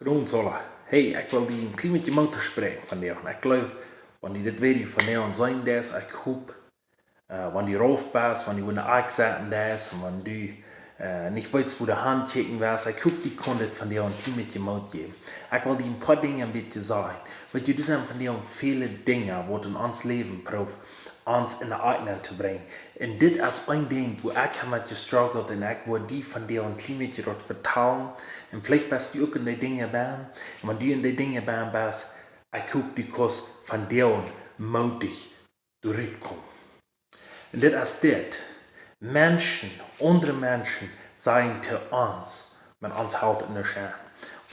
Groenzolla, hey, ik wil die een klein beetje motor spreken van jou. En ik geloof, wanneer dit video van jou zijn is, ik hoop, wanneer die raufpast, wanneer die aanzetten is, en wanneer die nicht weet wo de hand checken was, ik hoop die kon dit van jou een klein beetje motor geven. Ik wil die een paar dingen een beetje zeggen. Want je zijn van jou vele dingen, wat in ons leven proeft, ons in de uitnaam te brengen. En dit is een ding waar ik heb met gestruggeld en ik wil die van jou een klein beetje wat vertalen. En vielleicht bist du ook in die dingen bij. En wanneer du in die dingen bij bent, ik hoop die kost van jou moedig doorkomen. En dit is dit. Menschen, andere Menschen sagen zu uns, mit uns hält es nicht an.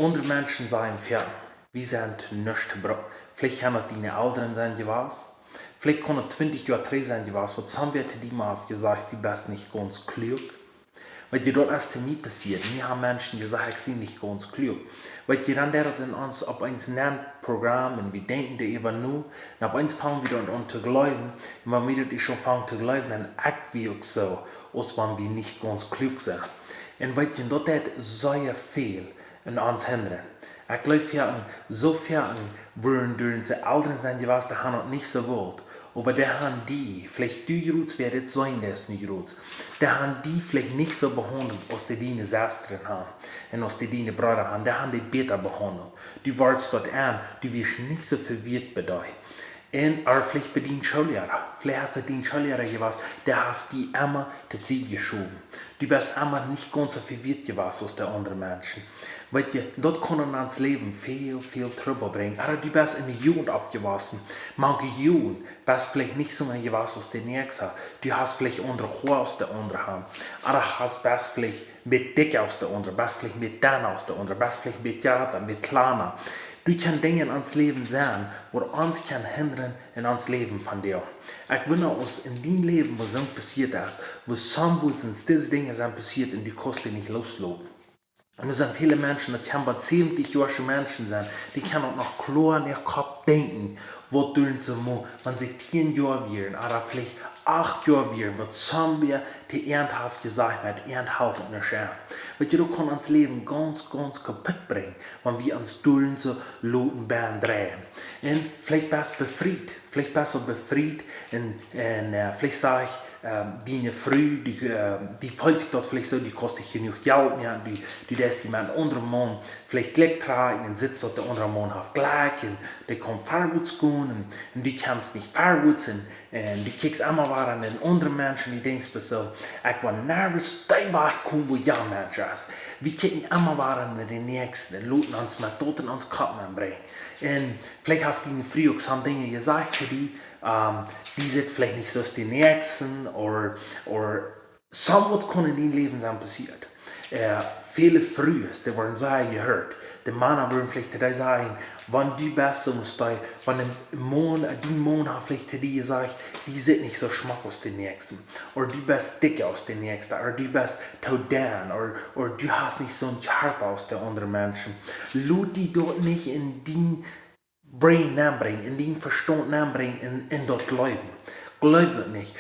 Andere Menschen sagen, ja, wir sind nicht gebraucht. Vielleicht kann es deine Eltern sein gewesen. Vielleicht kann es 20 Jahre 3 sein gewesen, wo haben wir zu dir mal gesagt, du bist nicht ganz klug. Weil dir dort erst nie passiert. Wir haben Menschen gesagt, ich bin nicht ganz klug. Weil die dann in uns auf ein Programm und wir denken darüber nur, und auf eins fangen wir dann an zu glauben, und wenn wir das schon fangen zu glauben, dann achten wir auch so, als wenn wir nicht ganz klug sind. Und weil die dort sehr viel in uns hindern. Ich glaube, sofern würden durch unsere Eltern sein, die was, die haben nicht so wollt. Aber da haben die, vielleicht die Roots werden sein, das nicht Roots, da haben die vielleicht nicht so behandelt, als die deine Schwestern haben und als die deine Brüder haben, da haben die besser behandelt. Du warst dort an, du wirst nicht so verwirrt bei dir. Und vielleicht bei den Schullehrer, vielleicht hast du den Schullehrer gewusst, der hat die immer die Zeit geschoben. Du bist immer nicht ganz so verwirrt gewesen als die anderen Menschen. Weet je, dat kon in ons leven veel Trouble brengen. Aber du bist in der Jugend abgewachsen. Manche Jugend bist vielleicht nicht so mehr gewachsen als der nächste. Du hast vielleicht andere Haar als der andere haben. Aber bist vielleicht mit dick als der andere, bist vielleicht mit dünn als der andere, bist vielleicht mit Theater, mit kleiner. Du kannst Dinge in ons Leben sein, wo uns kann hindern in ons Leben von dir. Ich wünsche uns in dem Leben, was so passiert ist, wo diese Dinge sind passiert und die kosten nicht loslassen. Und es sind viele Menschen, die haben 70-jährige Menschen sind, die können noch klar in ihrem Kopf denken, was tun sie mal, wenn sie 10 Jahre werden, oder vielleicht 8 Jahre werden, was haben wir die ernsthaft gesagt hat, ernsthaft nicht an. Weil du kannst uns Leben ganz kaputt bringen, wenn wir uns durch so lauten Bahn drehen. Und vielleicht bist du befreit, und vielleicht sage ich, die früh, die fühlt sich dort vielleicht so, die kostet genug Geld mehr, die lässt jemand anderen Mann vielleicht gleich tragen und sitzt dort der andere Mann auf gleich und die kommt vorwärts gehen und die kommst nicht vorwärts und die kiekst immer wieder an den anderen Menschen, die denkst bis so, ich war nervös, da war ich kommen, wo ja Mensch ist. Wir kicken immer wieder an den Nächsten und lassen uns mit dort in uns Kopf bringen. Und vielleicht hat die früher auch so Dinge gesagt für die sind vielleicht nicht so die Nächsten oder somewhat kann in deinem Leben sein passiert. Viele früher, die waren sagen gehört, die Männer würden vielleicht zu dir sagen, wenn du bist so musst du, wenn die Mann hat vielleicht zu dir gesagt, die sind nicht so schmack aus den Nächsten, oder du bist dick aus den Nächsten, oder du bist zu dünn, oder du hast nicht so ein Charp aus den anderen Menschen. Lass die dort nicht in den Brain brengen, in den Verstand brengen, in dort glauben. Glaub das nicht.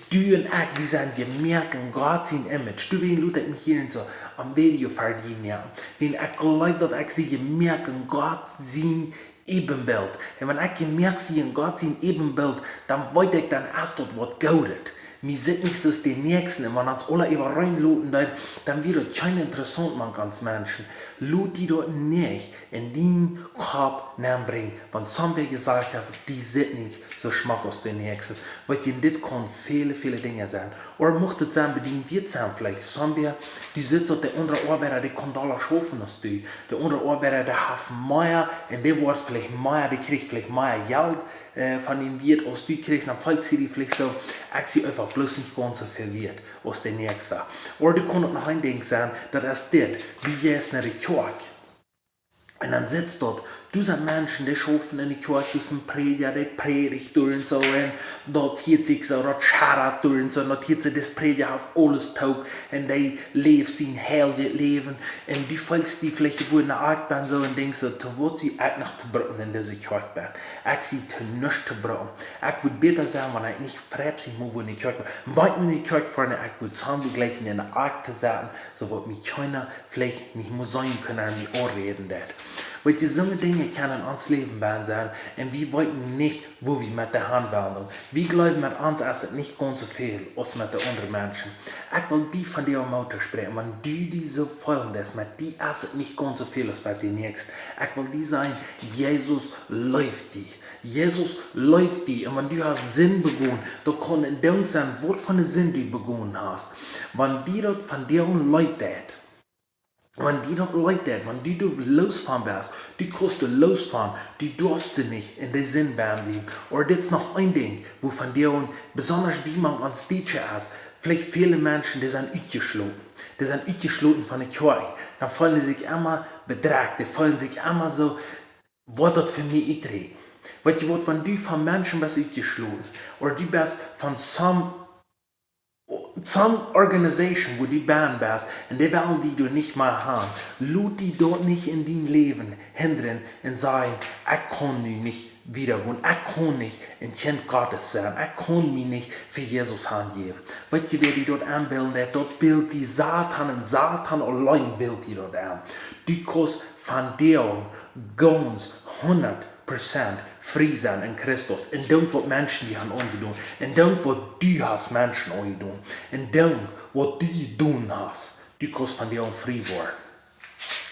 Du und ich, wir sind gemerkt in Gott sein Image. Du willst mich hier so am Video verdienen. Wenn ich glaube, dass ich sie gemerkt in Gott sein Ebenbild. Und wenn ich gemerkt sie in Gott sein Ebenbild, dann weiß ich dann erst dort, was gut ist. Wir sind nicht so die Nächsten, und wenn uns alle über reinladen, dann wird es kein interessant, man ganz Menschen. Lass die dort nicht in den Kopf bringen, wenn wir gesagt haben, die sind nicht so schmack aus den Nächsten. Weil das kann viele Dinge sein. Oder möchte es sein, bedienen wir sein vielleicht. Die sitzen der andere Arbeiter, der kann Dollar schaffen als du. Der andere Arbeiter, der hat mehr, und der wird vielleicht mehr, der kriegt vielleicht mehr Geld von dem Wirt, als du kriegst, dann fällt sie vielleicht so, ich sie einfach bloß nicht ganz so verwirrt aus der Nächsten. Oder du kannst noch ein Ding sein, das ist das, wie jetzt eine Kirche. Und dann sitzt dort Du sind Menschen, die schaffen in die Kirche, du sind Prediger, die predigt durch und so, und dort hielt sich so, dort scharrat durch und so, dort hielt sich das Prediger auf alles taub, und die lebt sein heiliges Leben, und du fühlst die vielleicht, wo in der Art bin, so, und denkst so, da wird sie auch noch zu brüten in dieser Kirche bin. Ich sie zu nichts zu brüten. Ich würde besser sein, wenn ich nicht fragt sich, wo in die Kirche bin. Weit in die Kirche vorne, ich würde zusammen gleich in der Art zu sagen, so wird mich keiner vielleicht nicht mehr sein können, und mich anreden wird. Weil die so Dinge können uns Leben sein und wir wollten nicht, wo wir mit der Hand wollen. Wir glauben mit uns ist es nicht ganz so viel als mit den anderen Menschen. Ich will die von dir am Auto sprechen, wenn die so folgen ist, mit die ist es nicht ganz so viel als bei den Nächsten. Ich will die sein, Jesus läuft die. Jesus läuft die und wenn du hast Sinn begonnen, da kann ein Dank sein, was von der Sinn du begonnen hast. Wenn die dort von dir läutet, wenn die dort Leute, wenn du losfahren wirst, du kannst du losfahren, du darfst du nicht in den Sinn leben. Oder das ist noch ein Ding, wo von dir und besonders wie man als Deutsche ist, vielleicht viele Menschen, die sind ausgeschlossen. Die sind ausgeschlossen von der Kirche. Dann fühlen sie sich immer bedrängt, die fühlen sich immer so, was das für mich eintreten. Weißt du, wenn du von Menschen bist ausgeschlossen, oder du bist von some Organisation, wo die Band bist, und die wollen die du nicht mal haben, lud die dort nicht in dein Leben hindern und sagen, ich kann mich nicht wiederholen, ich kann nicht ein Kind Gottes sein, ich kann mich nicht für Jesus hingeben. Weißt du, wer die dort anbilden, dort bildet die Satan und Satan allein bildet die dort an. Du kannst von dir ganz 100% frei sein in Christus. Und dank, was Menschen die haben angetan. Und dank, was du hast Menschen angetan. Und dank, was du getan hast. Du kannst von dir frei werden.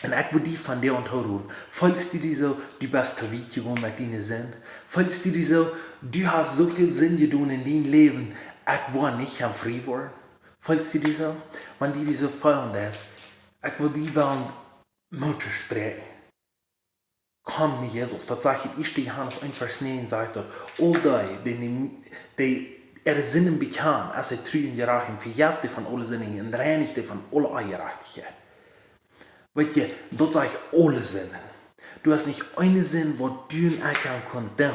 Und ich will die von dir unterholen. Falls dir so, du bist zu weit gegangen mit deinen Sinn. Falls dir so, du hast so viel Sinn getan in deinem Leben, ich will nicht frei werden. Falls dir so, wenn die so fallen ist, ich will die wollen Mutter sprechen. Komm nicht Jesus. Dat zegt het eerste Johannes 1 vers 9 sagt dort, all die Sinnen bekannt, als er trügen Jerachim, verjäfte von alle Sinnen und reinigte von alle Ungerechtigkeit. Weet je, dat sagt alle Sinnen. Du hast nicht einen Sinn, wo du und ich kann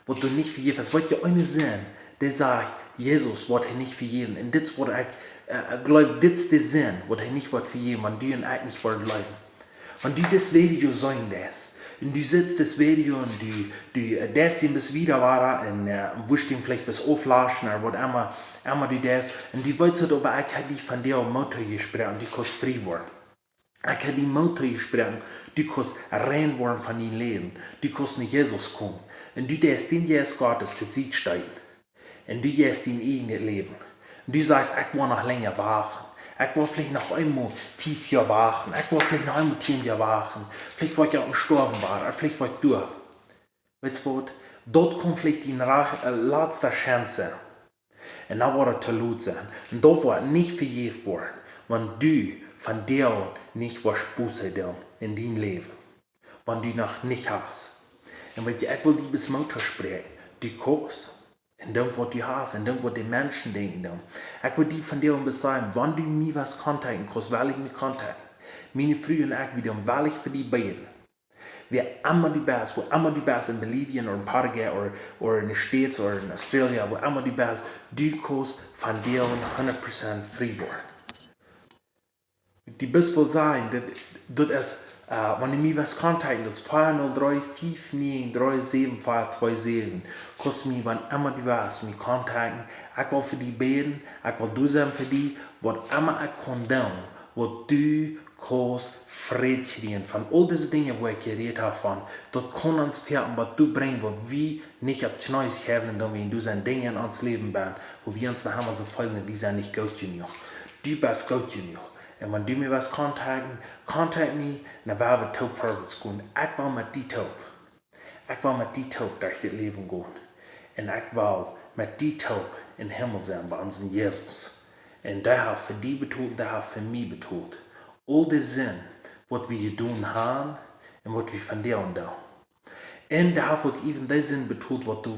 wo du nicht vergeben hast. Weet je, einen Sinn, der sagt, Jesus wird nicht vergeben. Und das wird ich glaube, das ist der Sinn, wird nicht vergeben, wenn du und ich nicht leiden. Wenn du das Video sehen lässt, und du sitzt das Video und du lässt ihn bis wieder war und wirst ihn vielleicht bis auflaschen oder was immer du das, und du weißt, aber ich habe dich von dir am Motor gesprochen, und du kannst frei werden. Ich habe die Motor gesprochen, du kannst rein werden von deinem Leben, du kannst mit Jesus kommen, und du lässt den Jesus Gottes zur Zeit steigen, und du lässt dein eigenes Leben, und du sagst, ich will noch länger warten. Ich will vielleicht noch einmal 5 Jahre warten. Ich will vielleicht noch einmal 10 Jahre warten. Vielleicht will ich auch gestorben werden. Vielleicht will ich durch. Weißt du was? Dort kommt vielleicht die letzte Chance. Und dann wird es zu laut sein. Und dort wird nicht vergeben werden, wenn du von dir nicht was Buße in dein Leben. Wenn du noch nicht hast. Und weißt du, ich will dir bis Mutter sprechen. Du guckst. Und dann, was du hast, und dann, was die Menschen denken. Ich will die von dir sagen, wenn du mir was kontakten kannst, will ich mich kontakten. Meine Frau und ich wieder, will ich für die beten. Wer immer du bist, wo immer du bist, in Bolivien oder in Paraguay oder in den States oder in Australien, wo immer du bist, du kannst von dir 100% frei werden. Die Bibel will sagen, das ist, wenn du mir was kontakten, das ist 403 593 7427. Kannst du mich, wann immer du warst, mich kontakten. Ich will für die beten, ich will du sein für die, was immer ich kann tun, was du kannst Frieden kriegen von all diesen Dingen, wo ich geredet habe, von, das kann uns fehlen, was du bringst, wo wir nicht auf die Neues haben, wenn du sein Dinge in uns Leben bist, wo wir uns nachher so folgen, wir sind nicht gut genug. Du bist gut genug. Und wenn du mir was kontakt mich, dann werden wir taub vorwärts gehen. Ich will mit dir taub. Ich will mit dir taub durch das Leben gehen. Und ich will mit dir taub im Himmel sein, bei uns in Jesus. Und der hat für die betont, der hat für mich betont. All die Sinn, was wir getan haben und was wir von dir tun. Und der hat auch even den Sinn betont, was du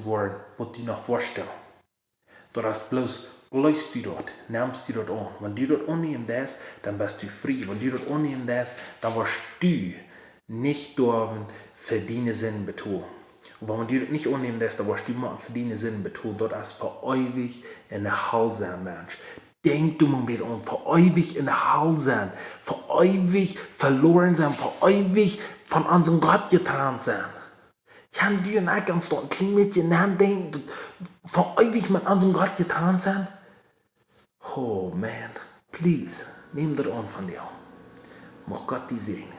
noch vorstellst. Du hast bloß gleichst du dort, nimmst du dort an. Wenn du dort annimmst, dann bist du frei. Wenn du dort annimmst, dann wirst du nicht dürfen verdienen Sinn betun. Und wenn man die nicht annehmen lässt, was die man verdienen Sinn betun, dort ist für ewig ein heilsamer Mensch. Denk du mal wieder an, für ewig in der Hall sein, für ewig verloren sein, für ewig von unserem Gott getrennt sein. Kann du und ich uns dort ein klein bisschen nachdenken, für ewig mit unserem Gott getrennt sein? Oh man, please, nimm das an von dir. Mag Gott die segnen.